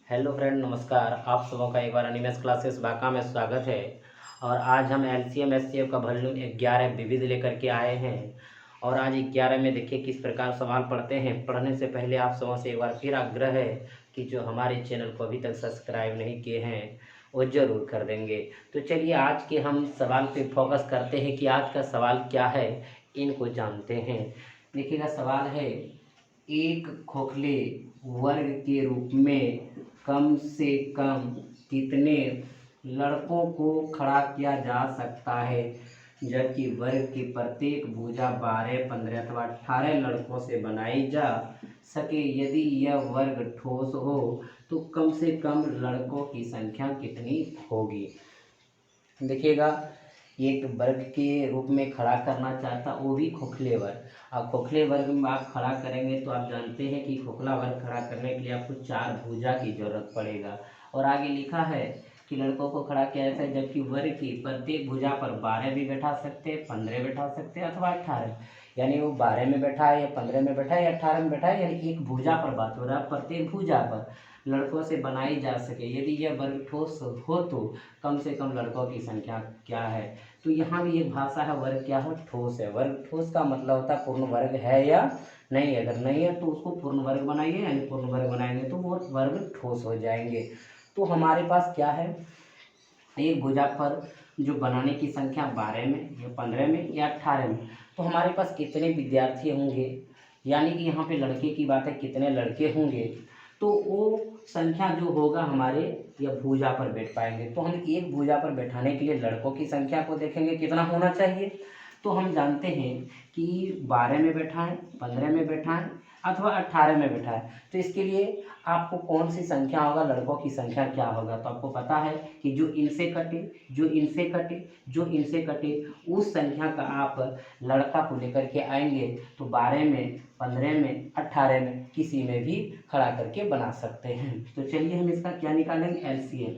Hello friend, नमस्कार। आप सबों का एक बार एनिमेस क्लासेस बाका में स्वागत है। और आज हम एलसीएम एचसीएफ का वॉल्यूम 11 विविध लेकर के आए हैं। और आज 11 में देखिए किस प्रकार सवाल पढ़ते हैं। पढ़ने से पहले आप सबों से एक बार फिर आग्रह है कि जो हमारे चैनल को अभी तक सब्सक्राइब नहीं किए हैं वो ज़रूर कर देंगे। तो चलिए आज के हम सवाल पे फोकस करते हैं कि आज का सवाल क्या है, इनको जानते हैं। देखिएगा, सवाल है एक खोखले वर्ग के रूप में कम से कम कितने लड़कों को खड़ा किया जा सकता है, जबकि वर्ग की प्रत्येक भुजा 12, 15 अथवा 18 लड़कों से बनाई जा सके। यदि यह वर्ग ठोस हो तो कम से कम लड़कों की संख्या कितनी होगी। देखिएगा, एक वर्ग के रूप में खड़ा करना चाहता, वो भी खोखले वर्ग। अब खोखले वर्ग में आप खड़ा करेंगे तो आप जानते हैं कि खोखला वर्ग खड़ा करने के लिए आपको 4 भुजा की जरूरत पड़ेगा। और आगे लिखा है कि लड़कों को खड़ा किया जाता है, जबकि वर्ग की प्रत्येक भुजा पर 12 भी बैठा सकते हैं, 15 बैठा सकते हैं अथवा 18। यानी वो 12 में बैठा है या 15 में बैठा है या 18 में बैठा है, यानी एक भुजा पर बात हो रहा है। प्रत्येक भुजा पर लड़कों से बनाई जा सके। यदि यह वर्ग ठोस हो तो कम से कम लड़कों की संख्या क्या है। तो यहाँ भी एक भाषा है, वर्ग क्या है, ठोस है। वर्ग ठोस का मतलब होता है पूर्ण वर्ग है या नहीं है। अगर नहीं है तो उसको पूर्ण वर्ग बनाइए, यानी पूर्ण वर्ग बनाएंगे तो वो वर्ग ठोस हो जाएंगे। तो हमारे पास क्या है, एक भुजा पर जो बनाने की संख्या 12 में या 15 में या 18 में, तो हमारे पास कितने विद्यार्थी होंगे, यानी कि यहाँ पे लड़के की बात है, कितने लड़के होंगे, तो वो संख्या जो होगा हमारे या भुजा पर बैठ पाएंगे। तो हम एक भुजा पर बैठाने के लिए लड़कों की संख्या को देखेंगे कितना होना चाहिए। तो हम जानते हैं कि 12 में बैठाएं, 15 में बैठाएं अथवा 18 में बैठाएं। तो इसके लिए आपको कौन सी संख्या होगा, लड़कों की संख्या क्या होगा। तो आपको पता है कि जो इनसे कटे, जो इनसे कटे, जो इनसे कटे, उस संख्या का आप लड़का को लेकर के आएंगे तो 12 में, 15 में, 18 में किसी में भी खड़ा करके बना सकते हैं। तो चलिए हम इसका क्या निकालेंगे, एलसीएम।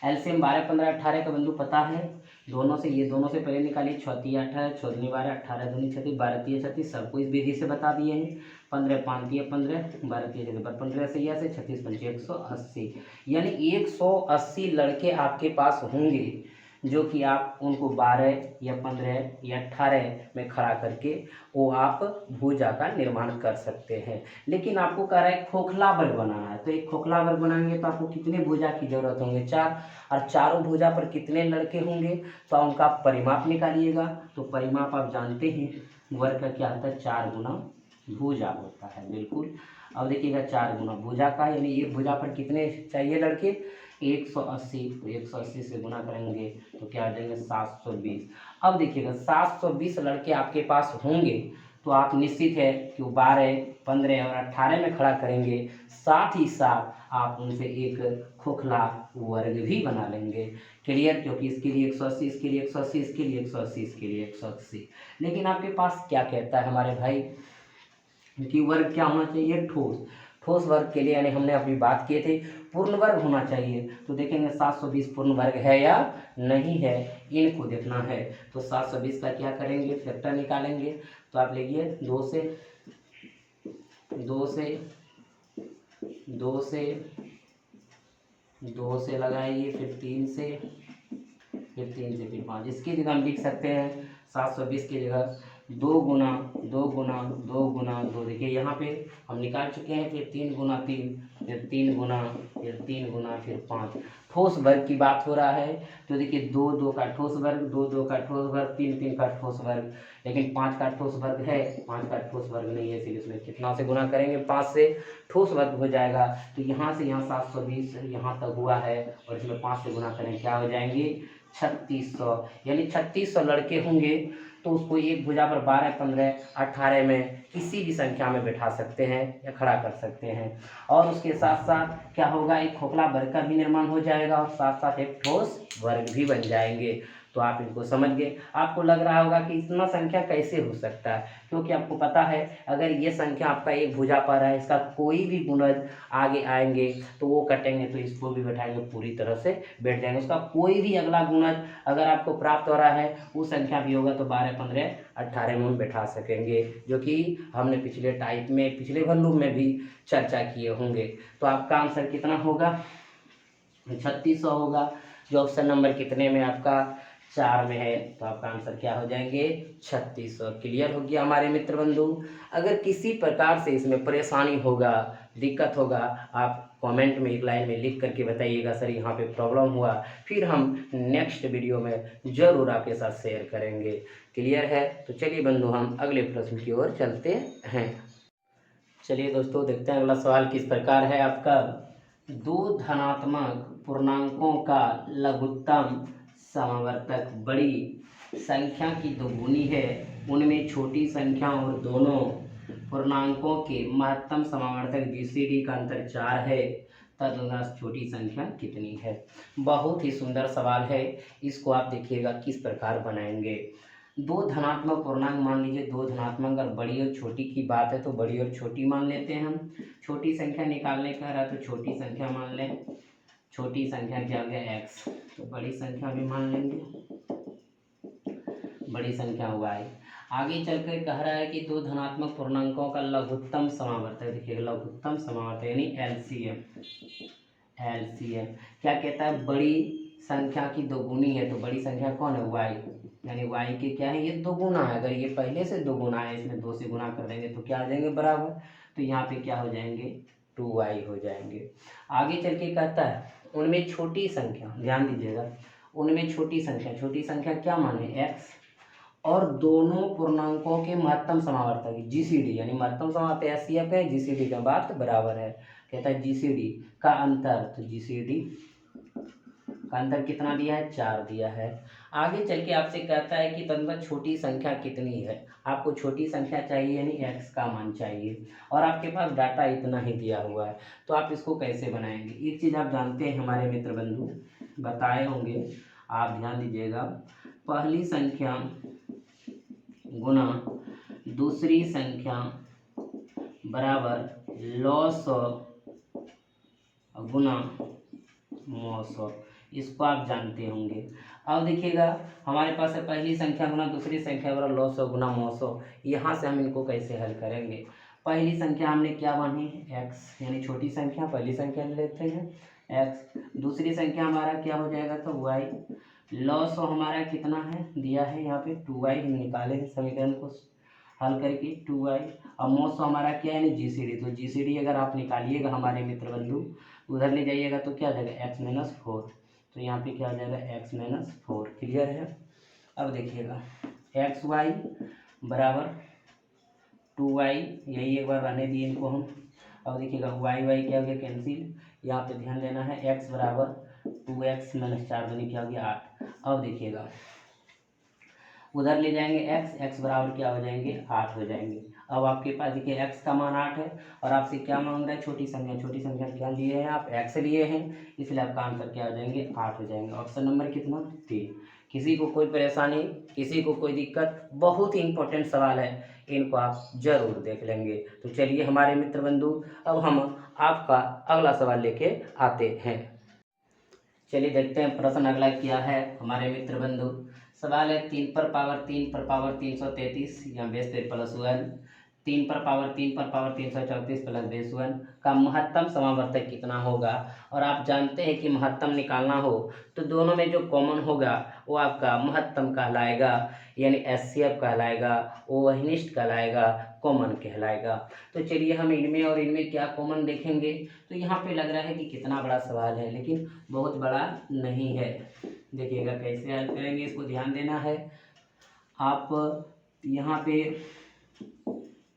एलसीएम 12, 15, 18 का बंधु पता है, दोनों से, ये दोनों से पहले निकालिए। 6 तिया 18, 6 दूनी 12, 18 दूनी 36, 12 तिया 36, सबको इस विधि से बता दिए हैं। 15 5 तिया 15, 12 तिया 36, 15 सैया से 36 पंचे 180, यानी 180 लड़के आपके पास होंगे, जो कि आप उनको 12 या 15 या 18 में खड़ा करके वो आप भुजा का निर्माण कर सकते हैं। लेकिन आपको कह रहा है खोखला वर्ग बनाना है, तो एक खोखला वर्ग बनाएंगे तो आपको कितने भुजा की जरूरत होंगे, 4। और चारों भुजा पर कितने लड़के होंगे, तो उनका परिमाप निकालिएगा। तो परिमाप आप जानते हैं वर्ग का क्या होता है, 4 गुना भुजा होता है, बिल्कुल। अब देखिएगा 4 गुना भुजा का, यानी एक भुजा पर कितने चाहिए लड़के, 180। तो 180 से गुना करेंगे तो क्या आ जाएंगे, 720। अब देखिएगा 720 लड़के आपके पास होंगे तो आप निश्चित है कि वो 12, 15 और 18 में खड़ा करेंगे। साथ ही साथ आप उनसे एक खोखला वर्ग भी बना लेंगे। क्लियर, क्योंकि इसके लिए 180, इसके लिए 180, इसके लिए 180, इसके लिए 180। लेकिन आपके पास क्या कहता है हमारे भाई कि वर्ग क्या होना चाहिए, ठोस। ठोस वर्ग के लिए यानी हमने अभी बात किए थे पूर्ण वर्ग होना चाहिए। तो देखेंगे 720 पूर्ण वर्ग है या नहीं है, इनको देखना है। तो 720 का क्या करेंगे, फैक्टर निकालेंगे। तो आप लिखिए 2 से 2 से 2 से 2 से लगाइए, फिर 3 से, फिर 3 से, फिर 5। इसकी जगह हम लिख सकते हैं 720 की जगह 2 गुना 2 गुना 2 गुना 2। देखिए यहाँ पे हम निकाल चुके हैं। फिर 3 गुना 3, फिर 3 गुना, फिर 3 गुना, फिर 5। ठोस वर्ग की बात हो रहा है तो देखिए 2 2 का ठोस वर्ग, 2 2 का ठोस वर्ग, 3 3 का ठोस वर्ग। लेकिन 5 का ठोस वर्ग है, 5 का ठोस वर्ग नहीं है, इसलिए इसमें कितना से गुना करेंगे, 5 से ठोस वर्ग हो जाएगा। तो यहाँ से यहाँ 720 यहाँ तक हुआ है और इसमें 5 से गुना करें, क्या हो जाएंगे, 3600। यानी 3600 लड़के होंगे तो उसको एक भुजा पर 12, 15, 18 में किसी भी संख्या में बैठा सकते हैं या खड़ा कर सकते हैं। और उसके साथ साथ क्या होगा, एक खोखला वर्ग का भी निर्माण हो जाएगा और साथ साथ एक ठोस वर्ग भी बन जाएंगे। तो तो आप इनको समझ गए। आपको लग रहा होगा कि इतना संख्या कैसे हो सकता है, क्योंकि आपको पता है अगर ये संख्या आपका एक भुजा पर है, इसका कोई भी गुणज आगे आएंगे तो वो कटेंगे तो इसको भी बैठाएंगे, पूरी तरह से बैठ जाएंगे। उसका कोई भी अगला गुणज अगर आपको प्राप्त हो रहा है वो संख्या भी होगा तो 12, 15, 18 में हम बैठा सकेंगे, जो कि हमने पिछले टाइप में, पिछले वॉल्यूम में भी चर्चा किए होंगे। तो आपका आंसर कितना होगा? 3600 होगा, जो ऑप्शन नंबर कितने में आपका 4 में है। तो आपका आंसर क्या हो जाएंगे? 3600। क्लियर हो गया हमारे मित्र बंधु। अगर किसी प्रकार से इसमें परेशानी होगा, दिक्कत होगा, आप कमेंट में एक लाइन में लिख करके बताइएगा सर यहाँ पे प्रॉब्लम हुआ, फिर हम नेक्स्ट वीडियो में ज़रूर आपके साथ शेयर करेंगे। क्लियर है? तो चलिए बंधु हम अगले प्रश्न की ओर चलते हैं। चलिए दोस्तों देखते हैं अगला सवाल किस प्रकार है आपका। दो धनात्मक पूर्णांकों का लघुत्तम समावर्तक बड़ी संख्या की दोगुनी है, उनमें छोटी संख्या और दोनों पूर्णांकों के महत्तम समावर्तक जीसीडी का अंतर 4 है, तदनुसार छोटी संख्या कितनी है। बहुत ही सुंदर सवाल है, इसको आप देखिएगा किस प्रकार बनाएंगे। दो धनात्मक पूर्णांक मान लीजिए, दो धनात्मक, अगर बड़ी और छोटी की बात है तो बड़ी और छोटी मान लेते हैं हम। छोटी संख्या निकालने का रहा तो छोटी संख्या मान लें। छोटी संख्या क्या हो गया? x, तो बड़ी संख्या भी मान लेंगे, बड़ी संख्या y। आगे चलकर कह रहा है कि दो धनात्मक पूर्णांकों का लघुत्तम समावर्तक, देखिए लघुत्तम समावर्तक यानी एलसीएम। एलसीएम क्या कहता है? बड़ी संख्या की दोगुनी है, तो बड़ी संख्या कौन है? y, यानी y के क्या है? ये दोगुना है। अगर ये पहले से दोगुना है, इसमें 2 से गुना कर देंगे तो क्या आ जाएंगे? बराबर। तो यहाँ पे क्या हो जाएंगे? 2y हो जाएंगे। आगे चल के कहता है उनमें छोटी संख्या, ध्यान दीजिएगा, उनमें छोटी संख्या क्या माने? x, और दोनों पूर्णांकों के महत्तम समावर्तक जीसीडी, यानी महत्तम समावर्तक एचसीएफ है, जीसीडी का बात बराबर है। कहता है जीसीडी का अंतर, तो जीसीडी का अंतर कितना दिया है? 4 दिया है। आगे चल के आपसे कहता है कि तदनुसार छोटी संख्या कितनी है। आपको छोटी संख्या चाहिए यानी x का मान चाहिए, और आपके पास डाटा इतना ही दिया हुआ है, तो आप इसको कैसे बनाएंगे? एक चीज़ आप जानते हैं हमारे मित्र बंधु, बताए होंगे, आप ध्यान दीजिएगा। पहली संख्या गुना दूसरी संख्या बराबर लॉस गुना मॉस, इसको आप जानते होंगे। अब देखिएगा हमारे पास है पहली संख्या गुना दूसरी संख्या बराबर लॉस गुना मॉस। यहाँ से हम इनको कैसे हल करेंगे? पहली संख्या हमने क्या मानी? x, यानी छोटी संख्या, पहली संख्या लेते हैं x। दूसरी संख्या हमारा क्या हो जाएगा? तो y। लॉस हमारा कितना है? दिया है यहाँ पे 2y, हम निकाले हैं समीकरण को हल करके 2y। अब मॉस हमारा क्या है? जीसीडी। तो जीसीडी अगर आप निकालिएगा हमारे मित्र बंधु, उधर ले जाइएगा तो क्या आ जाएगा? x-4। तो यहाँ पे क्या आ जाएगा? x-4। क्लियर है? अब देखिएगा xy बराबर 2y, यही एक बार रहने दिए इनको हम। अब देखिएगा y क्या हो गया? कैंसिल। यहाँ पे ध्यान देना है x बराबर 2x - 4 दूनी क्या हो गया? 8। अब देखिएगा उधर ले जाएंगे x बराबर क्या हो जाएंगे? 8 हो जाएंगे। अब आपके पास देखिए x का मान 8 है, और आपसे क्या मांग रहा है? छोटी संख्या क्या लिए हैं आप? x लिए हैं, इसलिए आपका आंसर क्या हो जाएंगे? 8 हो जाएंगे। ऑप्शन नंबर कितना? 3। किसी को कोई परेशानी, किसी को कोई दिक्कत, बहुत ही इंपॉर्टेंट सवाल है, इनको आप जरूर देख लेंगे। तो चलिए हमारे मित्र बंधु, अब हम आपका अगला सवाल लेके आते हैं। चलिए देखते हैं प्रश्न अगला क्या है हमारे मित्र बंधु। सवाल है 3 पर पावर 333 या बेस पे +1, 3 पर पावर 334 प्लस बेस 1 का महत्तम समावर्तक कितना होगा। और आप जानते हैं कि महत्तम निकालना हो तो दोनों में जो कॉमन होगा वो आपका महत्तम कहलाएगा, यानी एचसीएफ कहलाएगा, ओवहिनिष्ठ कहलाएगा, कॉमन कहलाएगा। तो चलिए हम इनमें और इनमें क्या कॉमन देखेंगे। तो यहाँ पे लग रहा है कि कितना बड़ा सवाल है, लेकिन बहुत बड़ा नहीं है। देखिएगा कैसे हल करेंगे, इसको ध्यान देना है। आप यहाँ पे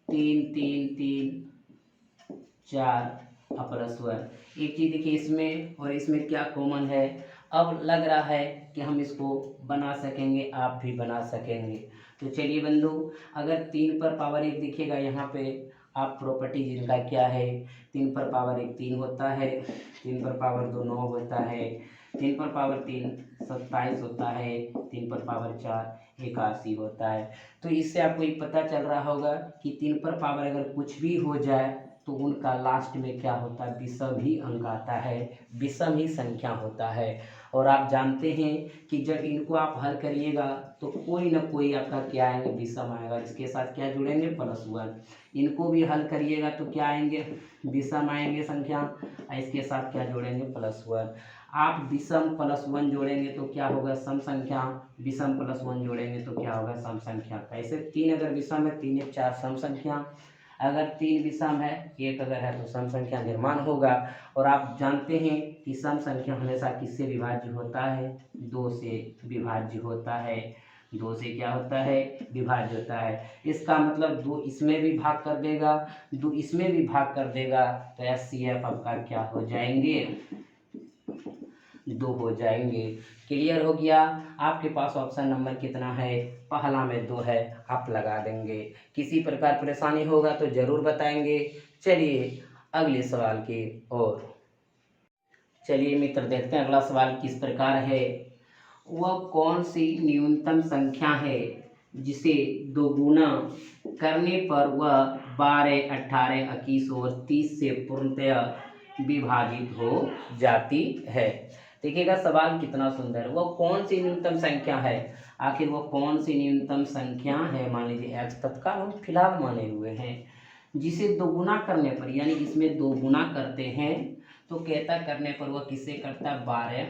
3 3 3 4 +1, एक चीज़ देखिए इसमें और इसमें क्या कॉमन है। अब लग रहा है कि हम इसको बना सकेंगे, आप भी बना सकेंगे। तो चलिए बंधु, अगर 3 पर पावर 1 देखिएगा यहाँ पे आप प्रॉपर्टी जिनका क्या है, 3 पर पावर 1 3 होता है, 3 पर पावर 2 9 होता है, 3 पर पावर 3 27 होता है, 3 पर पावर 4 81 होता है। तो इससे आपको ये पता चल रहा होगा कि 3 पर पावर अगर कुछ भी हो जाए तो उनका लास्ट में क्या होता है, विषम ही अंक आता है, विषम ही संख्या होता है। और आप जानते हैं कि जब इनको आप हल करिएगा तो कोई ना कोई आपका क्या आएंगे, विषम आएगा। इसके साथ क्या जुड़ेंगे, +1। इनको भी हल करिएगा तो क्या आएंगे, विषम आएंगे संख्या, और इसके साथ क्या जोड़ेंगे, +1। आप विषम +1 जोड़ेंगे तो क्या होगा, सम संख्या, विषम +1 जोड़ेंगे तो क्या होगा, सम संख्या। कैसे, 3 अगर विषम है, 3 1 4 सम संख्या, अगर 3 विषम है, 1 अगर है तो सम संख्या निर्माण होगा। और आप जानते हैं कि सम संख्या हमेशा किससे विभाज्य होता है, 2 से विभाज्य होता है, 2 से क्या होता है, विभाज्य होता है। इसका मतलब 2 इसमें भी भाग कर देगा, 2 इसमें भी भाग कर देगा, तो HCF आपका क्या हो जाएंगे, 2 हो जाएंगे। क्लियर हो गया। आपके पास ऑप्शन नंबर कितना है, पहला में 2 है, आप लगा देंगे। किसी प्रकार परेशानी होगा तो जरूर बताएंगे। चलिए अगले सवाल की ओर। चलिए मित्र, देखते हैं अगला सवाल किस प्रकार है। वह कौन सी न्यूनतम संख्या है जिसे दोगुना करने पर वह 12 18 21 और 30 से पूर्णतया विभाजित हो जाती है। देखिएगा सवाल कितना सुंदर है। वह कौन सी न्यूनतम संख्या है, आखिर वह कौन सी न्यूनतम संख्या है, मान लीजिए x तत्काल हम फिलहाल माने हुए हैं, जिसे दोगुना करने पर, यानी इसमें दोगुना करते हैं तो कहता करने पर वह किससे करता है, 12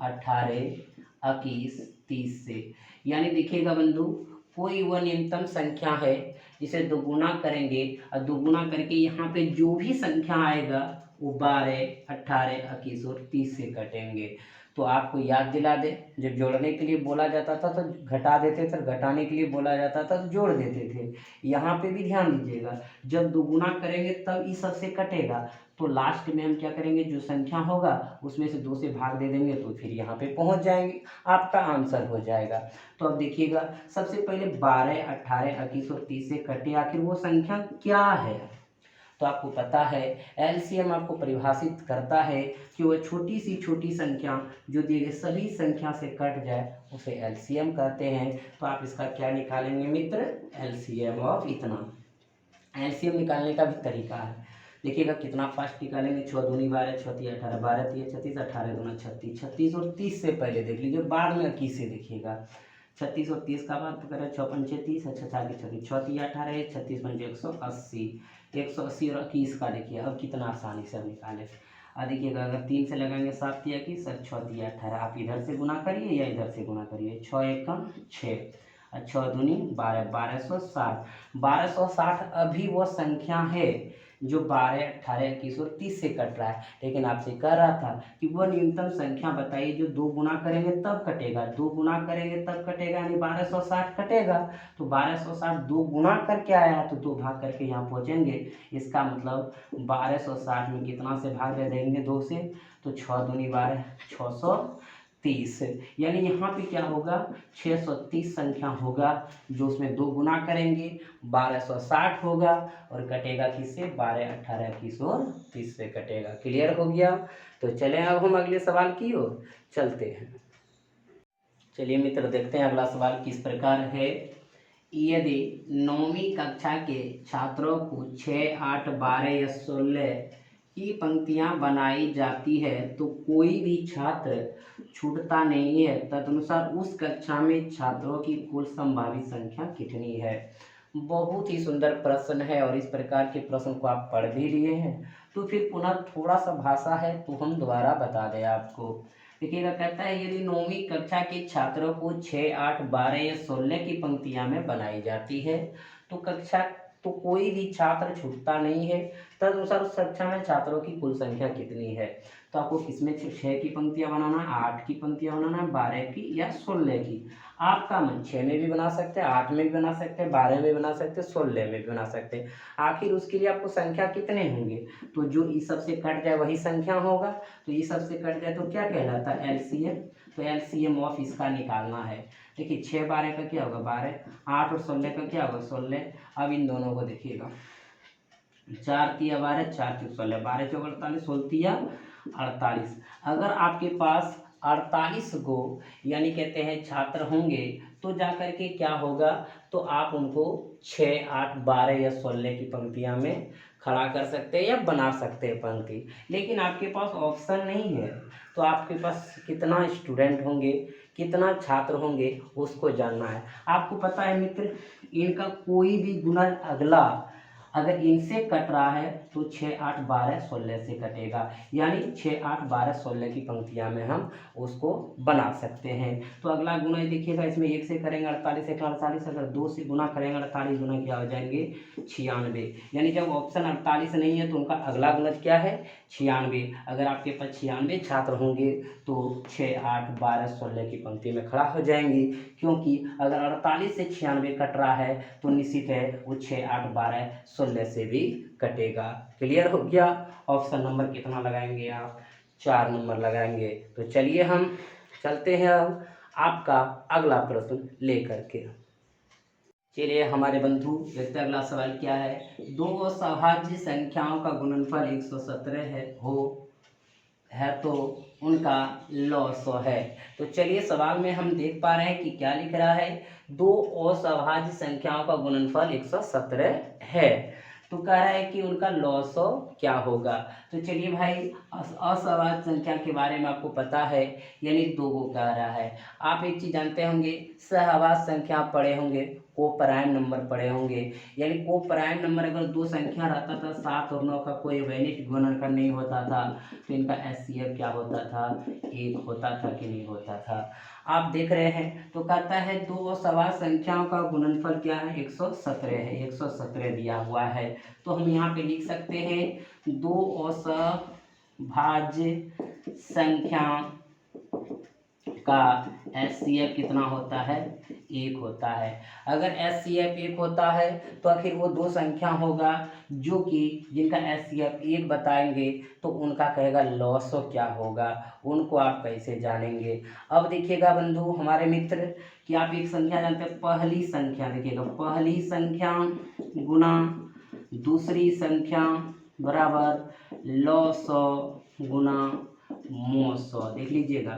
18 21 30 से। यानी देखिएगा बंधु, कोई वह न्यूनतम संख्या है जिसे दोगुना करेंगे और दोगुना करके यहाँ पे जो भी संख्या आएगा वो 12 18 21 और 30 से कटेंगे। तो आपको याद दिला दे, जब जोड़ने के लिए बोला जाता था तो घटा देते थे, घटाने के लिए बोला जाता था तो जोड़ देते थे। यहाँ पे भी ध्यान दीजिएगा, जब दोगुना करेंगे तब इस सबसे कटेगा, तो लास्ट में हम क्या करेंगे, जो संख्या होगा उसमें से 2 से भाग दे देंगे तो फिर यहाँ पे पहुँच जाएंगे, आपका आंसर हो जाएगा। तो अब देखिएगा, सबसे पहले 12 18 21 और 30 से कटे, आखिर वो संख्या क्या है। तो आपको पता है एलसीएम आपको परिभाषित करता है कि वह छोटी सी छोटी संख्या जो दिए गए सभी संख्या से कट जाए उसे एलसीएम कहते हैं। तो आप इसका क्या निकालेंगे मित्र, एलसीएम ऑफ इतना। एलसीएम निकालने का भी तरीका है, देखिएगा कितना फास्ट निकालेंगे। 6 दूनी 12 6 3 18 12 3 36 18 दूना 36, 36 और 30 से पहले देख लीजिए, बाद में 21 से देखिएगा। 36 और 30 का बात करें, 6 पंचे 30, अच्छा 36 36 6 3 18 36 पंचे 180, 180 और 21 का देखिए अब कितना आसानी से हम निकालें। देखिएगा अगर 3 से लगाएंगे 7 3 21 और 6 3 18, आप इधर से गुना करिए या इधर से गुना करिए, 6 1 6, 6 दूनी 12 1260, 1260 अभी वो संख्या है जो 12 18 21 और 30 से कट रहा है। लेकिन आपसे कह रहा था कि वह न्यूनतम संख्या बताइए जो 2 गुना करेंगे तब कटेगा, 2 गुना करेंगे तब कटेगा, यानी 1260 कटेगा। तो 1260 2 गुना करके आया तो 2 भाग करके यहाँ पहुँचेंगे। इसका मतलब 1260 में कितना से भाग दे देंगे, 2 से, तो 6 दूनी 12 630, यानी यहाँ पे क्या होगा, 630 संख्या होगा जो उसमें 2 गुना करेंगे 1260 होगा और कटेगा किससे, 12 18 21 और 30 से कटेगा। क्लियर हो गया। तो चलें अब हम अगले सवाल की ओर चलते हैं। चलिए मित्र, देखते हैं अगला सवाल किस प्रकार है। यदि 9वीं कक्षा के छात्रों को 6 8 12 या 16 की पंक्तियां बनाई जाती है तो कोई भी छात्र छूटता नहीं है, तदनुसार उस कक्षा में छात्रों की कुल संभावित संख्या कितनी है। बहुत ही सुंदर प्रश्न है और इस प्रकार के प्रश्न को आप पढ़ भी लिए हैं तो फिर पुनः थोड़ा सा भाषा है तो हम दोबारा बता दें आपको। देखिएगा, कहता है यदि 9वीं कक्षा के छात्रों को 6 8 12 या 16 की पंक्तियां में बनाई जाती है तो कोई भी छात्र छूटता नहीं है, तदनुसार उस कक्षा में छात्रों की कुल संख्या कितनी है। तो आपको किसमें 6 की पंक्तियां बनाना है, 8 की पंक्तियां बनाना है, 12 की या 16 की। आपका मन 6 में भी बना सकते हैं, 8 में भी बना सकते हैं, 12 में बना सकते हैं, 16 में भी बना सकते हैं। आखिर उसके लिए आपको संख्या कितने होंगे, तो जो इस सबसे कट जाए वही संख्या होगा। तो इस सबसे कट जाए तो क्या कहलाता है, एलसीएम। तो एलसीएम ऑफ इसका निकालना है। देखिए 6 12 का क्या होगा 12, 8 और 16 का क्या होगा 16। अब इन दोनों को देखिएगा, 4 तिया 12, 4 चौक 16, 12 चौक 48, 16 तिया 48। अगर आपके पास 48 गो यानी कहते हैं छात्र होंगे तो जा कर के क्या होगा, तो आप उनको 6, 8, 12 या 16 की पंक्तियां में खड़ा कर सकते हैं या बना सकते हैं पंक्ति। लेकिन आपके पास ऑप्शन नहीं है, तो आपके पास कितना स्टूडेंट होंगे, कितना छात्र होंगे उसको जानना है। आपको पता है मित्र, इनका कोई भी गुना अगला अगर इनसे कट रहा है तो 6, 8, 12, 16 से कटेगा, यानी 6, 8, 12, 16 की पंक्तियां में हम उसको बना सकते हैं। तो अगला गुना देखिएगा, इसमें 1 से करेंगे 48, 1 48, अगर 2 से गुना करेंगे 48 गुना क्या हो जाएंगे 96, यानी जब ऑप्शन 48 नहीं है तो उनका अगला गुणज क्या है 96। अगर आपके पास 96 छात्र होंगे तो 6, 8, 12, 16 की पंक्ति में खड़ा हो जाएंगी, क्योंकि अगर 48 से 96 कट रहा है तो निश्चित है वो 6, 8, 12, 16 से भी कटेगा। क्लियर हो गया। ऑप्शन नंबर कितना लगाएंगे आप, 4 नंबर लगाएंगे। तो चलिए हम चलते हैं अब आपका अगला प्रश्न लेकर के। चलिए हमारे बंधु देखते हैं अगला सवाल क्या है। दो अविभाज्य संख्याओं का गुणनफल 117 है तो उनका लॉग 100 है। तो चलिए सवाल में हम देख पा रहे हैं कि क्या लिख रहा है, दो अविभाज्य संख्याओं का गुणनफल 117 है, तो कह रहा है कि उनका लॉग 100 क्या होगा। तो चलिए भाई असहभाज्य संख्या के बारे में आपको पता है, यानी 2 को कह रहा है। आप एक चीज़ जानते होंगे, सहभाज्य संख्या पढ़े होंगे, को प्राइम नंबर पढ़े होंगे, यानी को प्राइम नंबर अगर 2 संख्या रहता था 7 और 9 का कोई वैनिक गुणनफल नहीं होता था तो इनका एचसीएफ क्या होता था 1 होता था कि नहीं होता था। आप देख रहे हैं तो कहता है दो अविभाज्य संख्याओं का गुणनफल क्या है 117 है, 117 दिया हुआ है। तो हम यहाँ पे लिख सकते हैं दो अविभाज्य संख्या का एचसीएफ कितना होता है 1 होता है। अगर एचसीएफ 1 होता है तो आखिर वो 2 संख्या होगा जो कि जिनका एचसीएफ 1 बताएंगे तो उनका कहेगा लॉग क्या होगा, उनको आप कैसे जानेंगे। अब देखिएगा बंधु हमारे मित्र कि आप एक संख्या जानते हैं, पहली संख्या देखिएगा, पहली संख्या गुना दूसरी संख्या बराबर लॉग 100 गुना mod 100। देख लीजिएगा,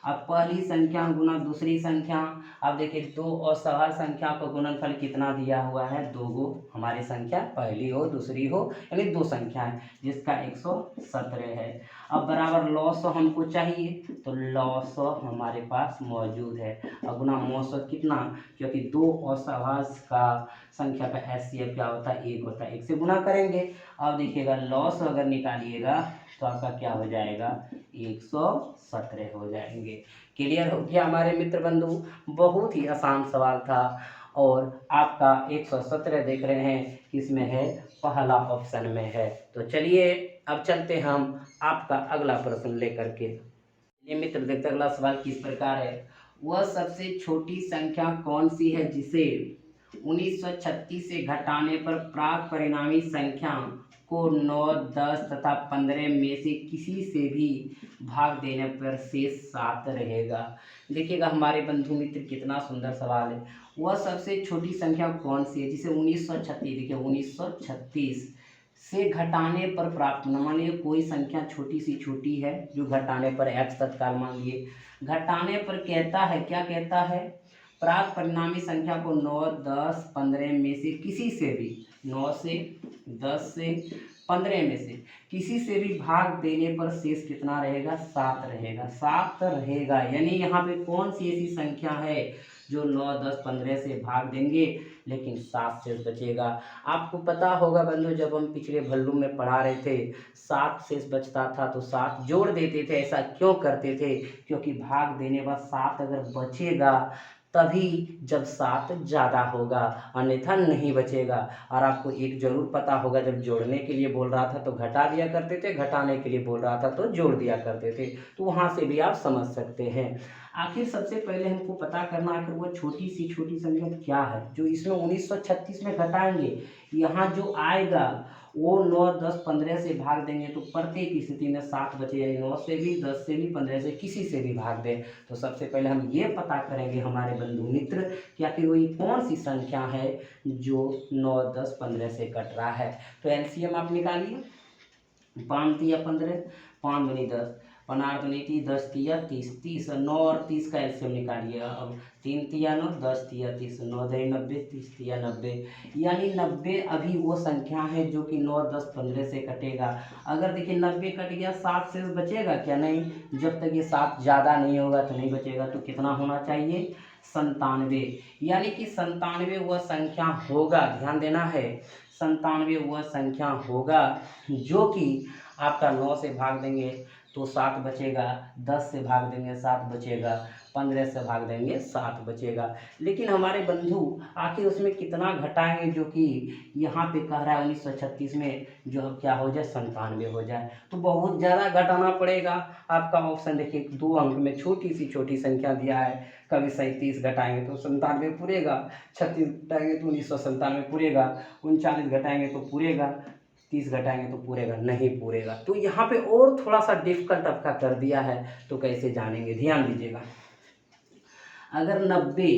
अब पहली संख्या गुना दूसरी संख्या, अब देखिए दो और सवाल संख्या का गुणनफल कितना दिया हुआ है, 2 गो हमारी संख्या पहली हो दूसरी हो यानी 2 संख्या है जिसका 117 है। अब बराबर लॉग 100 हमको चाहिए, तो लॉग 100 हमारे पास मौजूद है। अब गुना mod 100 कितना, क्योंकि 2 और सवाल का संख्या का एचसीएफ क्या होता है 1 होता है, 1 से गुना करेंगे। अब देखिएगा लॉग 100 अगर निकालिएगा तो आपका क्या हो जाएगा 117 हो जाएंगे। क्लियर हो गया हमारे मित्र बंधु, बहुत ही आसान सवाल था और आपका 117 देख रहे हैं किसमें है, पहला ऑप्शन में है। तो चलिए अब चलते हम आपका अगला प्रश्न लेकर के। ये मित्र देखते अगला सवाल किस प्रकार है, वह सबसे छोटी संख्या कौन सी है जिसे 1936 से घटाने पर प्राप्त परिणामी संख्या को 9, 10 तथा 15 में से किसी से भी भाग देने पर शेष 7 रहेगा। देखिएगा हमारे बंधु मित्र कितना सुंदर सवाल है, वह सबसे छोटी संख्या कौन सी है जिसे 1936, देखिए 1936 से घटाने पर प्राप्त, मान लीजिए कोई संख्या छोटी सी छोटी है जो घटाने पर x तत्काल मान लिए, घटाने पर कहता है क्या कहता है, प्राप्त परिणामी संख्या को 9, 10, 15 में से किसी से भी, 9 से 10 से 15 में से किसी से भी भाग देने पर शेष कितना रहेगा 7 रहेगा, 7 रहेगा। यानी यहाँ पे कौन सी ऐसी संख्या है जो 9, 10, 15 से भाग देंगे लेकिन 7 शेष बचेगा। आपको पता होगा बंधु जब हम पिछले वॉल्यूम में पढ़ा रहे थे 7 शेष बचता था तो 7 जोड़ देते थे। ऐसा क्यों करते थे, क्योंकि भाग देने बाद 7 अगर बचेगा तभी जब 7 ज़्यादा होगा, अन्यथा नहीं बचेगा। और आपको एक जरूर पता होगा जब जोड़ने के लिए बोल रहा था तो घटा दिया करते थे, घटाने के लिए बोल रहा था तो जोड़ दिया करते थे। तो वहाँ से भी आप समझ सकते हैं। आखिर सबसे पहले हमको पता करना है कि वो छोटी संख्या क्या है जो इसमें 1936 में घटाएंगे, यहाँ जो आएगा वो 9, 10, 15 से भाग देंगे तो प्रत्येक स्थिति में 7 बचे, यानी 9 से भी, 10 से भी, 15 से, किसी से भी भाग दें। तो सबसे पहले हम ये पता करेंगे हमारे बंधु मित्र कि आखिर वही कौन सी संख्या है जो 9, 10, 15 से कट रहा है। तो एलसीएम आप निकालिए। 5 तिया 15, 5 दूनी 10, 15 दूनी 30, 10 तिया 30, 30 9 और 30 का एलसीएम निकालिए। अब 3 तिया 9, 10 तिया 30, 9 दही 90, 30 तिया 90, यानी 90 अभी वो संख्या है जो कि 9, 10, 15 से कटेगा। अगर देखिए 90 कट गया, 7 शेष बचेगा क्या? नहीं, जब तक ये 7 ज़्यादा नहीं होगा तो नहीं बचेगा। तो कितना होना चाहिए? 97। यानी कि 97 वह संख्या होगा, ध्यान देना है, 97 वह संख्या होगा जो कि आपका 9 से भाग देंगे तो 7 बचेगा, 10 से भाग देंगे 7 बचेगा, 15 से भाग देंगे 7 बचेगा। लेकिन हमारे बंधु आखिर उसमें कितना घटाएंगे जो कि यहाँ पे कह रहा है 1936 में जो अब क्या हो जाए? 97 हो जाए। तो बहुत ज़्यादा घटाना पड़ेगा। आपका ऑप्शन देखिए 2 अंक में छोटी सी छोटी संख्या दिया है। कभी 37 घटाएंगे तो 97 पूरेगा, 36 घटाएंगे तो 1997 पूरेगा, 39 घटाएंगे तो पूरेगा, 30 घटाएंगे तो पूरेगा, नहीं पूरेगा। तो यहाँ पे और थोड़ा सा डिफिकल्ट आपका कर दिया है, तो कैसे जानेंगे? ध्यान दीजिएगा। अगर 90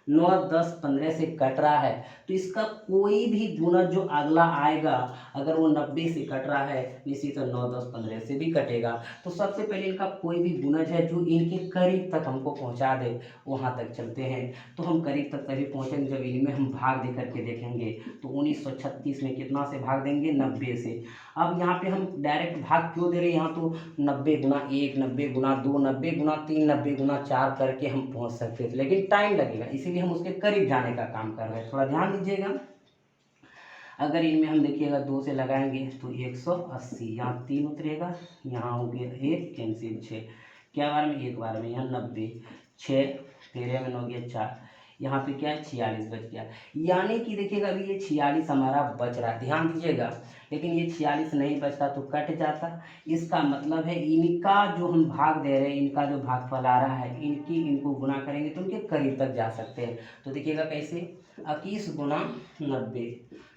9, 10, 15 से कट रहा है तो इसका कोई भी गुणज जो अगला आएगा, अगर वो 90 से कट रहा है, इसी तरह 9, 10, 15 से भी कटेगा। तो सबसे पहले इनका कोई भी गुणज है जो इनके करीब तक हमको पहुंचा दे, वहां तक चलते हैं। तो हम करीब तक तभी पहुंचेंगे जब इनमें हम भाग दे करके देखेंगे। तो 1936 में कितना से भाग देंगे? 90 से। अब यहाँ पे हम डायरेक्ट भाग क्यों दे रहे हैं? यहाँ तो 90 गुना 1, 90 गुना 2, 90 गुना 3, 90 गुना 4 करके हम पहुँच सकते थे, लेकिन टाइम लगेगा, इसीलिए हम उसके करीब जाने का काम कर रहे हैं। थोड़ा ध्यान दीजिएगा। अगर इनमें हम देखिएगा 2 से लगाएंगे तो 180, यहाँ 3 उतरेगा, यहाँ हो गया 1 कैंसिल 6, क्या बार में? एक बार में, यहाँ 90, 6 13 में 9 गया 4, यहाँ पे क्या है? 46 बच गया। यानी कि देखिएगा अभी ये 46 हमारा बच रहा है, ध्यान दीजिएगा। लेकिन ये 46 नहीं बचता तो कट जाता। इसका मतलब है इनका जो हम भाग दे रहे हैं, इनका जो भागफल आ रहा है, इनको गुना करेंगे तो उनके करीब तक जा सकते हैं। तो देखिएगा कैसे? 21 गुना 90,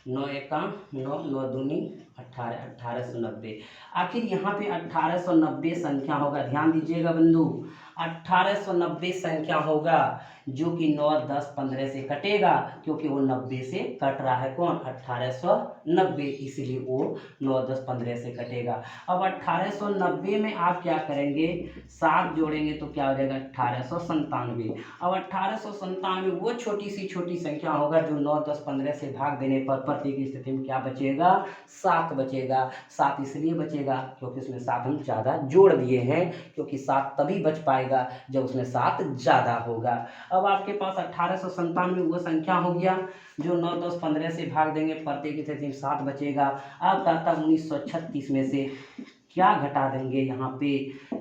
9 एका 9, 9 दूनी 18, 1890। आखिर यहाँ पे 1890 संख्या होगा, ध्यान दीजिएगा बंधु, 1890 संख्या होगा जो कि 9, 10, 15 से कटेगा, क्योंकि वो 90 से कट रहा है। कौन? 1890, इसलिए वो 9, 10, 15 से कटेगा। अब 1890 में आप क्या करेंगे? 7 जोड़ेंगे तो क्या हो जाएगा? 1897। अब 1897 वो छोटी सी छोटी संख्या होगा जो 9, 10, 15 से भाग देने पर प्रत्येक स्थिति में क्या बचेगा? 7 बचेगा। 7 इसलिए बचेगा क्योंकि उसमें 7 हम ज़्यादा जोड़ दिए हैं, क्योंकि 7 तभी बच पाएगा जब उसमें 7 ज़्यादा होगा। अब आपके पास 1897 वो संख्या हो गया जो 9, 10, 15 से भाग देंगे, प्रत्येक स्थिति में 7 बचेगा। अब कहता 1936 में से क्या घटा देंगे यहाँ पे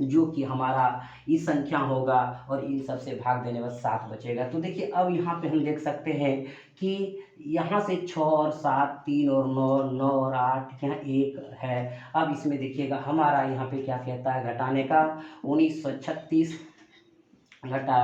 जो कि हमारा इस संख्या होगा, और इन सब से भाग देने पर 7 बचेगा। तो देखिए अब यहाँ पे हम देख सकते हैं कि यहाँ से 6 और 7, 3 और 9, 9 और 8, यहाँ 1 है। अब इसमें देखिएगा हमारा यहाँ पे क्या कहता है घटाने का? 1936 घटा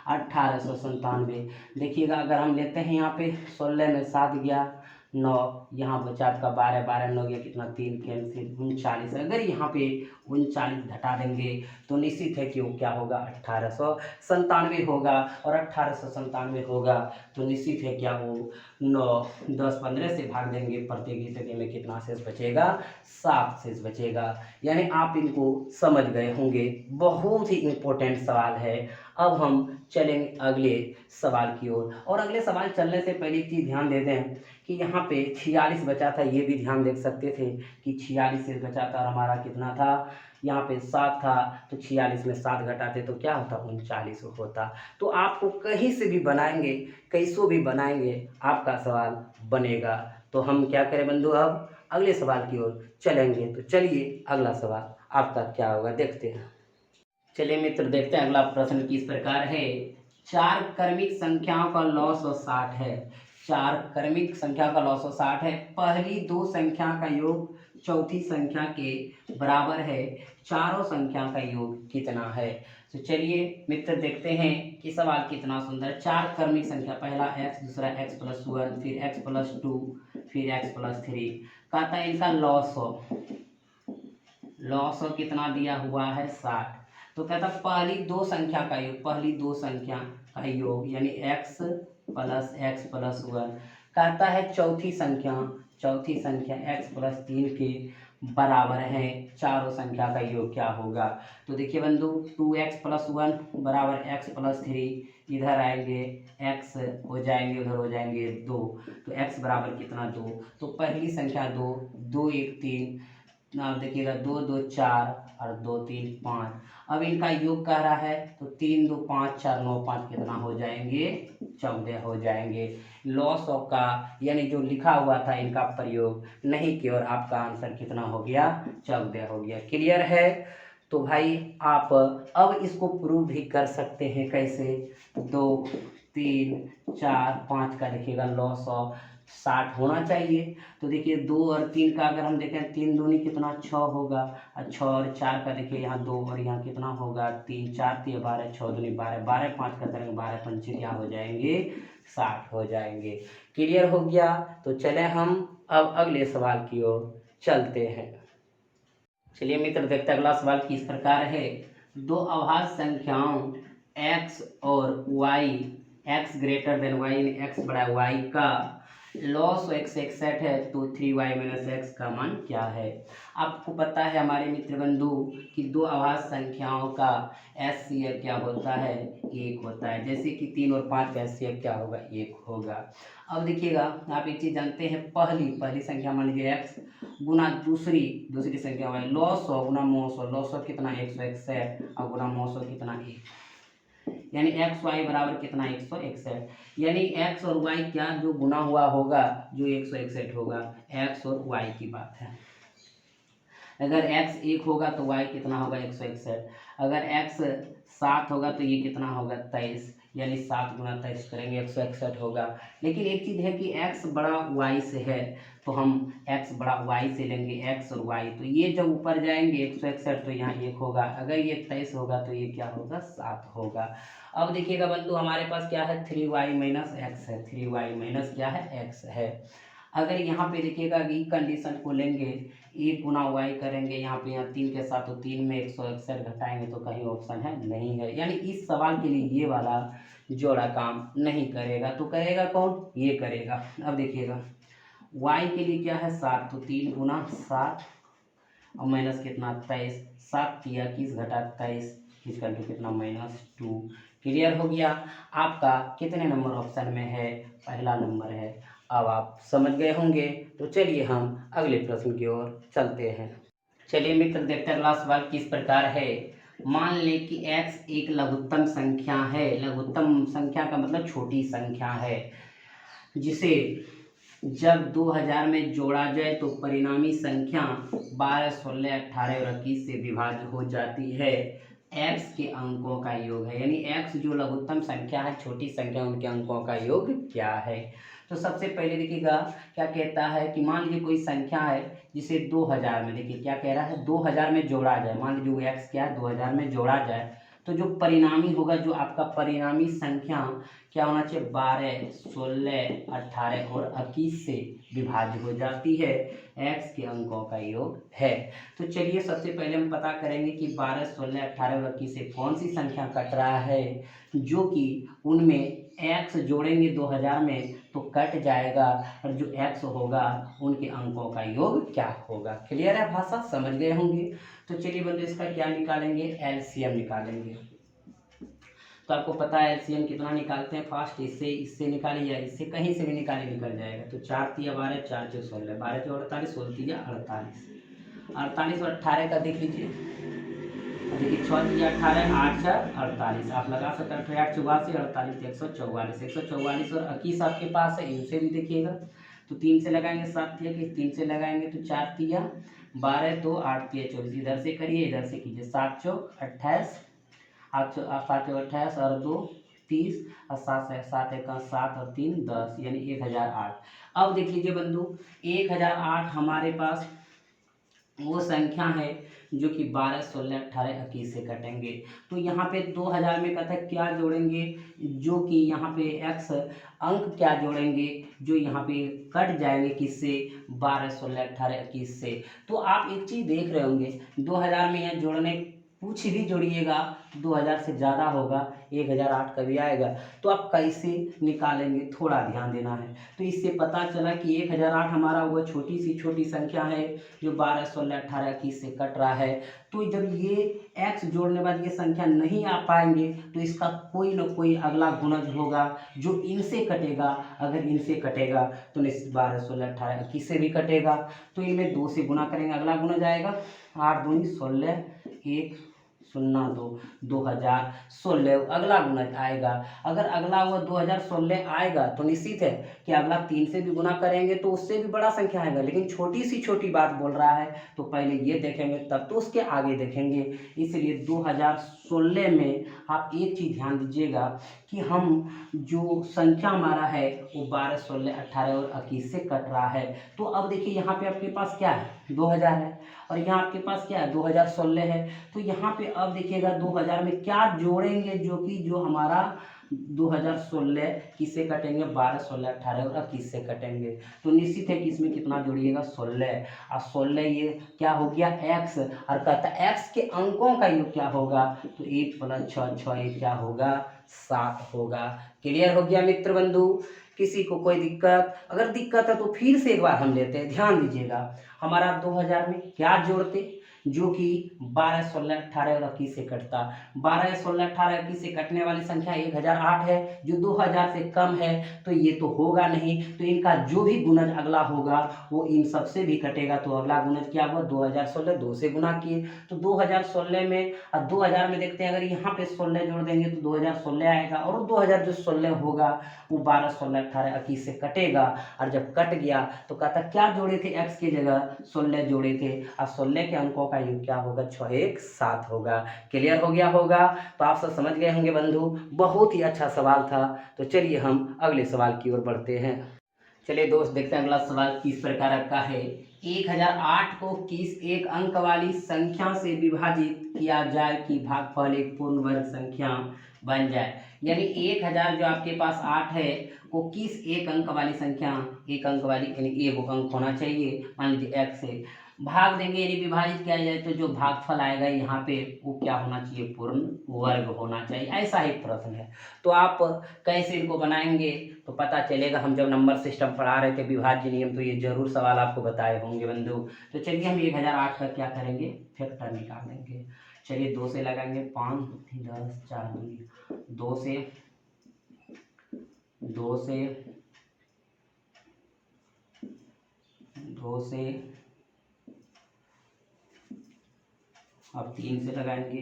1897। देखिएगा अगर हम लेते हैं यहाँ पे 16 में 7 गया 9, यहाँ बचा आपका 12, 12 9 गया कितना? 3 कैंसिल 39। अगर यहाँ पे 39 घटा देंगे तो निश्चित है कि वो क्या होगा? 1897 होगा। और 1897 होगा तो निश्चित है क्या? वो 9, 10, 15 से भाग देंगे, प्रत्येक स्थिति में कितना शेष बचेगा? 7 शेष बचेगा। यानी आप इनको समझ गए होंगे, बहुत ही इम्पोर्टेंट सवाल है। अब हम चलेंगे अगले सवाल की ओर, और अगले सवाल चलने से पहले एक चीज़ ध्यान देते हैं कि यहाँ पे 46 बचा था, ये भी ध्यान देख सकते थे कि 46 से बचा था, और हमारा कितना था? यहाँ पे 7 था, तो 46 में 7 घटाते तो क्या होता? 39 होता। तो आपको कहीं से भी बनाएंगे, कैसो भी बनाएंगे, आपका सवाल बनेगा। तो हम क्या करें बंधु? अब अगले सवाल की ओर चलेंगे। तो चलिए अगला सवाल आपका क्या होगा देखते हैं। चलिए मित्र देखते हैं अगला प्रश्न किस प्रकार है। 4 क्रमिक संख्याओं का लॉस 60 है। 4 क्रमिक संख्या का लॉस 60 है। पहली 2 संख्या का योग चौथी संख्या के बराबर है। चारों संख्या का योग कितना है? तो चलिए मित्र देखते हैं कि सवाल कितना सुंदर। 4 क्रमिक संख्या, पहला x, दूसरा x+1, फिर x+2, फिर x+3। कहता है इनका लॉस कितना दिया हुआ है 60। तो कहता पहली दो संख्या का योग, पहली दो संख्या का योग यानी x प्लस 1। कहता है चौथी संख्या x प्लस 3 के बराबर है, चारों संख्या का योग क्या होगा। तो देखिए बंधु 2x प्लस 1 बराबर x प्लस 3, इधर आएंगे x हो जाएंगे, उधर हो जाएंगे 2, तो x बराबर कितना 2। तो पहली संख्या 2, 2 1 3, आप देखिएगा 2 2 4 और 2 3 5। अब इनका योग कह रहा है तो 3 2 5 4 9 5 कितना हो जाएंगे, 14 हो जाएंगे। लॉस ऑफ का यानी जो लिखा हुआ था इनका प्रयोग नहीं किया और आपका आंसर कितना हो गया, 14 हो गया। क्लियर है। तो भाई आप अब इसको प्रूव भी कर सकते हैं कैसे, 2 3 4 5 का देखिएगा लॉस ऑफ 60 होना चाहिए। तो देखिए 2 और 3 का अगर हम देखें 3 दूनी कितना 6 होगा, और 6 और 4 का देखिए यहाँ 2 और यहाँ कितना होगा 3, 4 3 12, 6 दूनी 12, 12 5 का करेंगे 12 पंचे क्या हो जाएंगे 60 हो जाएंगे। क्लियर हो गया। तो चले हम अब अगले सवाल की ओर चलते हैं। चलिए मित्र देखते हैं अगला सवाल किस प्रकार है। दो अभाज्य संख्याओं x और y, x greater than y यानी x बड़ा y का लॉस x एक्सेट है, तो 3y माइनस x का मान क्या है। आपको पता है हमारे मित्र बंधु कि दो अभाज्य संख्याओं का HCF क्या होता है, 1 होता है। जैसे कि 3 और 5 का HCF क्या होगा, 1 होगा। अब देखिएगा आप एक चीज़ जानते हैं, पहली संख्या मान लीजिए x गुना दूसरी संख्या y, लॉस 100 गुना मोह 100, लॉस 100 कितना 161 और गुना मोह 100 कितना 1, यानी एक्स वाई बराबर कितना 161, यानी x और y क्या जो गुना हुआ होगा जो 161 होगा, x और y की बात है। अगर x 1 होगा तो y कितना होगा 161, अगर x 7 होगा तो ये कितना होगा 23, यानी 7 गुना 23 करेंगे 161 होगा। लेकिन एक चीज़ है कि x बड़ा y से है तो हम x बड़ा y से लेंगे, x और y, तो ये जब ऊपर जाएंगे 161 तो यहाँ 1 होगा, अगर ये 23 होगा तो ये क्या होगा 7 होगा। अब देखिएगा बंधु हमारे पास क्या है 3y माइनस एक्स है, 3y माइनस क्या है x है। अगर यहाँ पे देखिएगा कि कंडीशन को लेंगे 1 गुना y करेंगे, यहाँ पे 3 के साथ तो 3 में 161 घटाएंगे तो कहीं ऑप्शन है नहीं है, यानी इस सवाल के लिए ये वाला जोड़ा काम नहीं करेगा। तो करेगा कौन, ये करेगा। अब देखिएगा y के लिए क्या है 7, तो 3 गुना 7 और माइनस कितना 23, 7 या 21 घटा 23 इसका तो कितना -2। क्लियर हो गया। आपका कितने नंबर ऑप्शन में है, पहला नंबर है। अब आप समझ गए होंगे। तो चलिए हम अगले प्रश्न की ओर चलते हैं। चलिए मित्र देखते हैं अगला सवाल किस प्रकार है। मान लें कि x एक लघुत्तम संख्या है, लघुत्तम संख्या का मतलब छोटी संख्या है, जिसे जब 2000 में जोड़ा जाए तो परिणामी संख्या 12, 16, 18 और 21 से विभाज्य हो जाती है। x के अंकों का योग है, यानी x जो लघुत्तम संख्या है, छोटी संख्या, उनके अंकों का योग क्या है। तो सबसे पहले देखिएगा क्या कहता है कि मान लीजिए कोई संख्या है जिसे 2000 में, देखिए क्या कह रहा है 2000 में जोड़ा जाए। मान लीजिए x क्या है 2000 में जोड़ा जाए तो जो परिणामी होगा, जो आपका परिणामी संख्या क्या होना चाहिए 12, 16, 18 और 21 से विभाज्य हो जाती है, x के अंकों का योग है। तो चलिए सबसे पहले हम पता करेंगे कि 12, 16, 18 और 21 से कौन सी संख्या कट रहा है, जो कि उनमें x जोड़ेंगे 2000 में तो कट जाएगा, और जो x होगा उनके अंकों का योग क्या होगा। क्लियर है, भाषा समझ गए होंगे। तो चलिए बंधु इसका क्या निकालेंगे, एलसीएम निकालेंगे। तो आपको पता है एलसीएम कितना निकालते हैं, फास्ट इससे निकालें या इससे, कहीं से भी निकाले निकल जाएगा। तो 4 तिया 12, 4 चौ 16, 12 चौ 48, 16 तिया 48, 48 और 18 का देख लीजिए, देखिए 6 तिया 18, 8 4 48, आप लगा सकते हैं 8 84, 48 144, 144 और 21 आपके पास है, इनसे भी देखिएगा। तो 3 से लगाएंगे 7 तिया की, 3 से लगाएंगे तो 4 तिया 12, 2 8 तिया 24, इधर से करिए इधर से कीजिए, 7 चौक 28, 7 28 और 2 30 और 7 7 1 7 और 3 10, यानी 1008। अब देख लीजिए बंधु 1008 हमारे पास वो संख्या है जो कि 12, 16, 18, 21 से कटेंगे। तो यहाँ पे 2000 में कहता है क्या जोड़ेंगे, जो कि यहाँ पे x अंक क्या जोड़ेंगे जो यहाँ पे कट जाएंगे किससे, 12, 16, 18, 21 से। तो आप एक चीज़ देख रहे होंगे 2000 में यहाँ जोड़ने कुछ भी जोड़िएगा 2000 से ज़्यादा होगा, 1008 कभी आएगा। तो आप कैसे निकालेंगे थोड़ा ध्यान देना है। तो इससे पता चला कि 1008 हमारा वो छोटी सी छोटी संख्या है जो 12, 16, 18, 21 से कट रहा है। तो जब ये x जोड़ने बाद ये संख्या नहीं आ पाएंगे तो इसका कोई ना कोई अगला गुणज होगा जो इनसे कटेगा। अगर इनसे कटेगा तो निश्चित 12, 16, 18, 21 से भी कटेगा। तो इन्हें 2 से गुना करेंगे, अगला गुणज आएगा 8 दूनी 16, 1 0 2 2016 अगला गुणज आएगा। अगर अगला वो 2016 आएगा तो निश्चित है कि अगला 3 से भी गुना करेंगे तो उससे भी बड़ा संख्या आएगा, लेकिन छोटी सी छोटी बात बोल रहा है तो पहले ये देखेंगे तब तो उसके आगे देखेंगे। इसलिए 2016 में आप एक चीज़ ध्यान दीजिएगा कि हम जो संख्या हमारा है वो 12, 16, 18 और 21 से कट रहा है। तो अब देखिए यहाँ पे आपके पास क्या है 2000 है और यहाँ आपके पास क्या है 2016 है। तो यहाँ पे अब देखिएगा 2000 में क्या जोड़ेंगे जो हमारा 2016 किससे कटेंगे, 12, 16, 18 और 21 से कटेंगे। तो निश्चित है कि इसमें कितना जोड़िएगा 16 और 16 ये क्या हो गया x और कहता है x के अंकों का योग क्या होगा, तो 1 + 6 6 1 क्या होगा 7 होगा। क्लियर हो गया मित्र बंधु। किसी को कोई दिक्कत, अगर दिक्कत है तो फिर से एक बार हम लेते हैं, ध्यान दीजिएगा। हमारा 2000 में क्या जोड़ते जो कि 12, 16, 18 और 21 से कटता। 12, 16, 18, 21 से कटने वाली संख्या 1008 है जो 2000 से कम है, तो ये तो होगा नहीं। तो इनका जो भी गुणज अगला होगा वो इन सब से भी कटेगा। तो अगला गुणज क्या हुआ 2016, 2 से गुना किए तो 2016 में और 2000 में देखते हैं अगर यहाँ पे 16 जोड़ देंगे तो 2016 आएगा और 2000 जो 16 होगा वो 12, 16, 18, 21 से कटेगा। और जब कट गया तो कहता क्या जोड़े थे x की जगह 16 जोड़े थे और 16 के अंकों का योग क्या होगा 6 1 7 होगा। क्लियर हो गया होगा। तो आप सब समझ गए होंगे बंधु, बहुत ही अच्छा सवाल था। तो चलिए हम अगले सवाल की ओर बढ़ते हैं। चलिए दोस्त देखते हैं अगला सवाल किस प्रकार का है। 1008 को किस एक अंक वाली संख्या से विभाजित किया जाए कि भागफल एक पूर्ण वर्ग संख्या बन जाए। यानी 1000 जो आपके पास 8 है वो किस एक अंक वाली संख्या, एक अंक वाली यानी एक अंक होना चाहिए, मान लीजिए x है, भाग देंगे यानी विभाजित किया जाए तो जो भागफल आएगा यहाँ पे वो क्या होना चाहिए, पूर्ण वर्ग होना चाहिए। ऐसा एक प्रश्न है। तो आप कैसे इनको बनाएंगे तो पता चलेगा। हम जब नंबर सिस्टम पढ़ा रहे थे विभाज्य नियम तो ये जरूर सवाल आपको बताए होंगे बंधु। तो चलिए हम 1008 का क्या करेंगे, फैक्टर निकाल देंगे। चलिए 2 से लगाएंगे 5 10 4 2 से 2 से 2 से अब 3 से लगाएंगे,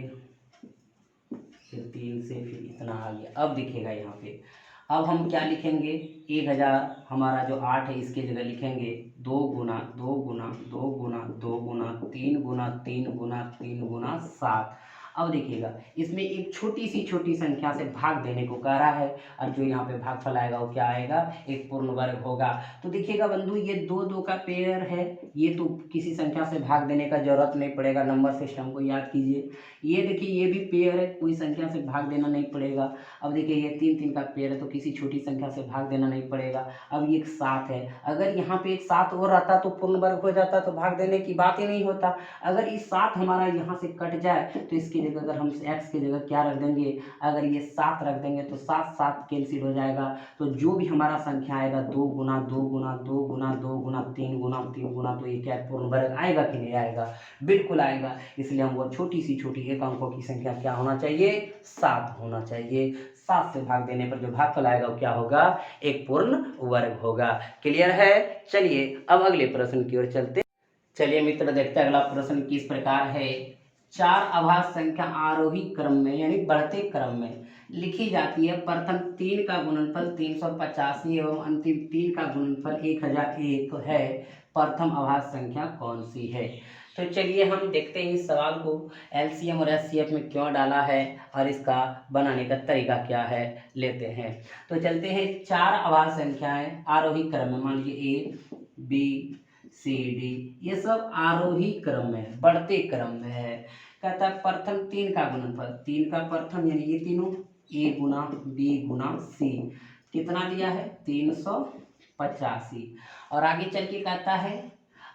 फिर 3 से, फिर इतना आ गया। अब दिखेगा यहाँ पे अब हम क्या लिखेंगे 1000 हमारा जो 8 है इसके जगह लिखेंगे 2 गुना 2 गुना 2 गुना 2 गुना 3 गुना 3 गुना 3 गुना 7। अब देखिएगा इसमें एक छोटी सी छोटी संख्या से भाग देने को कह रहा है और जो यहाँ पे भागफल आएगा वो क्या आएगा, एक पूर्ण वर्ग होगा। तो देखिएगा बंधु ये 2 2 का पेयर है, ये तो किसी संख्या से भाग देने का जरूरत नहीं पड़ेगा, नंबर सिस्टम को याद कीजिए। ये देखिए ये भी पेयर है, कोई संख्या से भाग देना नहीं पड़ेगा। अब देखिए ये 3 3 का पेयर है तो किसी छोटी संख्या से भाग देना नहीं पड़ेगा। अब ये 7 है, अगर यहाँ पे एक 7 और रहता तो पूर्ण वर्ग हो जाता, तो भाग देने की बात ही नहीं होता। अगर ये 7 हमारा यहाँ से कट जाए तो इसकी जगह अगर हम x की जगह क्या रख देंगे, अगर ये 7 रख देंगे तो 7 7 कैंसिल हो जाएगा। तो जो भी हमारा संख्या आएगा 2 गुना 2 गुना 2 गुना 2 गुना 3 गुना 3 गुना, तो ये क्या पूर्ण वर्ग आएगा कि नहीं आएगा, बिल्कुल आएगा। इसलिए हम वो छोटी सी छोटी एक अंकों की संख्या क्या होना चाहिए, 7 होना चाहिए। 7 से भाग देने पर जो भागफल आएगा वो क्या होगा, एक पूर्ण वर्ग होगा। क्लियर है। चलिए अब अगले प्रश्न की ओर चलते। चलिए मित्र देखते हैं अगला प्रश्न किस प्रकार है। 4 अभाज्य संख्या आरोही क्रम में यानी बढ़ते क्रम में लिखी जाती है। प्रथम 3 का गुणनफल 385 एवं अंतिम 3 का गुणनफल 1001 है। प्रथम अभाज्य संख्या कौन सी है। तो चलिए हम देखते हैं इस सवाल को एलसीएम और एचसीएफ में क्यों डाला है और इसका बनाने का तरीका क्या है, लेते हैं। तो चलते हैं 4 अभाज्य संख्याएं आरोही क्रम में, मान लीजिए ए बी सी डी, ये सब आरोही क्रम में है, बढ़ते क्रम में है। कहता है प्रथम 3 का गुणनफल, 3 का प्रथम यानी ये तीनों, ए गुना बी गुना सी, कितना दिया है 385। और आगे चल के कहता है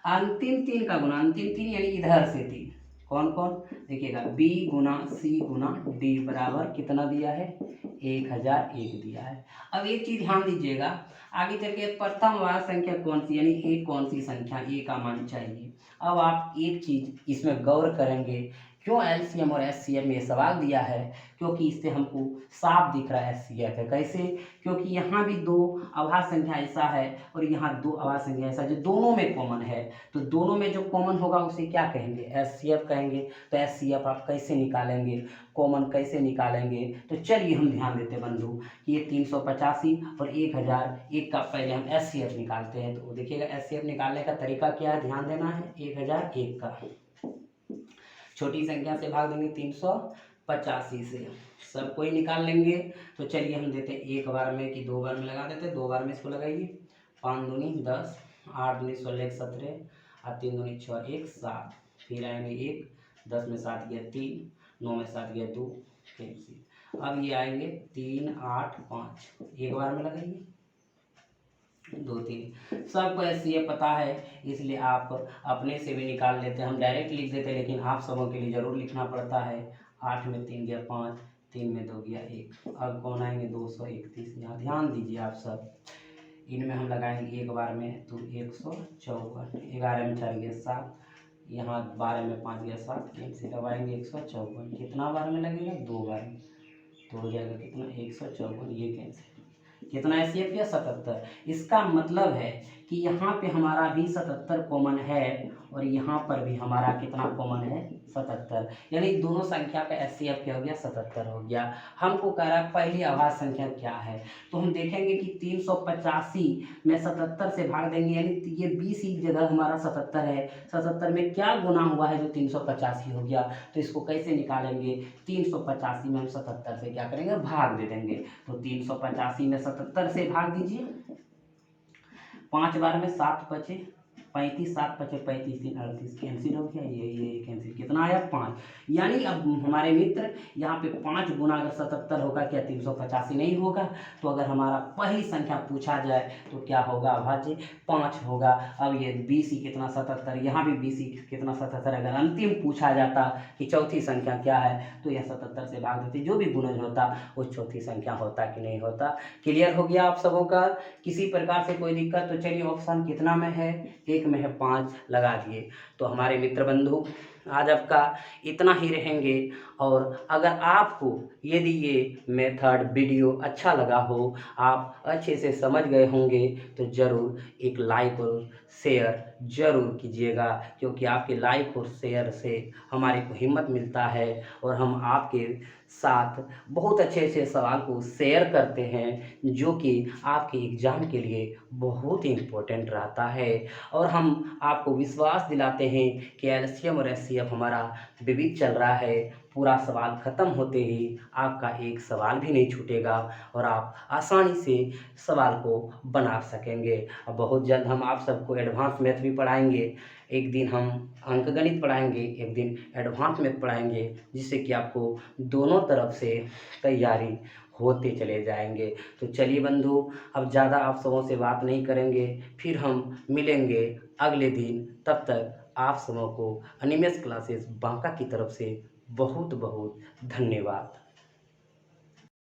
अंतिम 3 का गुना, अंतिम 3 यानी इधर से 3, कौन कौन देखिएगा, बी गुना सी गुना डी बराबर कितना दिया है 1001 दिया है। अब एक चीज ध्यान दीजिएगा, आगे चल के प्रथम वाला संख्या कौन सी, यानी ए कौन सी संख्या, ए का मान चाहिए। अब आप एक चीज इसमें गौर करेंगे, क्यों एलसीएम और एचसीएफ में सवाल दिया है, क्योंकि इससे हमको साफ दिख रहा है एचसीएफ है। कैसे, क्योंकि यहाँ भी 2 अभाज्य संख्या ऐसा है और यहाँ 2 अभाज्य संख्या ऐसा जो दोनों में कॉमन है, तो दोनों में जो कॉमन होगा उसे क्या कहेंगे, एचसीएफ कहेंगे। तो एचसीएफ आप कैसे निकालेंगे, कॉमन कैसे निकालेंगे, तो चलिए हम ध्यान देते बंधु कि ये 385 और 1001 का पहले हम एचसीएफ निकालते हैं। तो देखिएगा एचसीएफ निकालने का तरीका क्या है, ध्यान देना है। 1001 का छोटी संख्या से भाग देंगे 385 से, सब कोई निकाल लेंगे। तो चलिए हम देते हैं एक बार में कि 2 बार में लगा देते हैं, 2 बार में इसको लगाइए। 5 दूनी 10, 8 दूनी 16 17 और 3 दूनी 6 1 7, फिर आएंगे 1, 10 में 7 गया 3, 9 में 7 गया 2, कैंसिल। अब ये आएंगे 3 8 5, एक बार में लगाइए 2 3, सबको ऐसे ये पता है, इसलिए आप अपने से भी निकाल लेते हैं, हम डायरेक्ट लिख देते हैं, लेकिन आप सबों के लिए ज़रूर लिखना पड़ता है। 8 में 3 गया 5, 3 में 2 गया 1। अब कौन आएंगे 231, यहाँ ध्यान दीजिए आप सब, इनमें हम लगाएंगे एक बार में तो 154, 11 में 4 गया 7, यहाँ 12 में 5 गया 7, कैंसिल। अब आएंगे 154, कितना बार में लगेगा 2 बार में, तो हो जाएगा कितना 154, ये कैंसिल। कितना एचसीएफ किया 77। इसका मतलब है कि यहाँ पे हमारा भी 77 कॉमन है और यहाँ पर भी हमारा कितना कॉमन है 77, यानी दोनों संख्या का एचसीएफ क्या हो गया 77 हो गया। हमको कह रहा है पहली अभाज्य संख्या क्या है, तो हम देखेंगे कि 385 में 77 से भाग देंगे, यानी ये 20 की जगह हमारा 77 है, 77 में क्या गुना हुआ है जो 385 हो गया। तो इसको कैसे निकालेंगे, 385 में हम 77 से क्या करेंगे भाग दे देंगे। तो 385 में 77 से भाग दीजिए, 5 बार में 7 बचे 35, 7 बचे 35, 3 38, कैंसिल हो गया, ये कैंसिल, कितना आया 5। यानी अब हमारे मित्र यहाँ पे 5 गुना अगर 77 होगा क्या 385 नहीं होगा। तो अगर हमारा पहली संख्या पूछा जाए तो क्या होगा अभाज्य 5 होगा। अब ये 20 ही कितना 77, यहाँ भी 20 ही कितना 77। अगर अंतिम पूछा जाता कि चौथी संख्या क्या है तो यह 77 से भाग देते, जो भी गुणज होता वो चौथी संख्या होता कि नहीं होता। क्लियर हो गया आप सबों का, किसी प्रकार से कोई दिक्कत। तो चलिए ऑप्शन कितना में है, एक में है 5 लगा दिए। तो हमारे मित्र बंधु आज आपका इतना ही रहेंगे, और अगर आपको यदि ये मेथड वीडियो अच्छा लगा हो, आप अच्छे से समझ गए होंगे, तो ज़रूर एक लाइक और शेयर ज़रूर कीजिएगा, क्योंकि आपके लाइक और शेयर से हमारे को हिम्मत मिलता है और हम आपके साथ बहुत अच्छे अच्छे सवाल को शेयर करते हैं, जो कि आपके एग्ज़ाम के लिए बहुत इम्पोर्टेंट रहता है। और हम आपको विश्वास दिलाते हैं कि एलसीएम और एचसीएफ हमारा विविध चल रहा है, पूरा सवाल ख़त्म होते ही आपका एक सवाल भी नहीं छूटेगा और आप आसानी से सवाल को बना सकेंगे। अब बहुत जल्द हम आप सबको एडवांस मैथ भी पढ़ाएंगे, एक दिन हम अंकगणित पढ़ाएंगे, एक दिन एडवांस मैथ पढ़ाएंगे, जिससे कि आपको दोनों तरफ से तैयारी होते चले जाएंगे। तो चलिए बंधु, अब ज़्यादा आप सबों से बात नहीं करेंगे, फिर हम मिलेंगे अगले दिन। तब तक आप सबों को अनिमेष क्लासेस बांका की तरफ से बहुत बहुत धन्यवाद।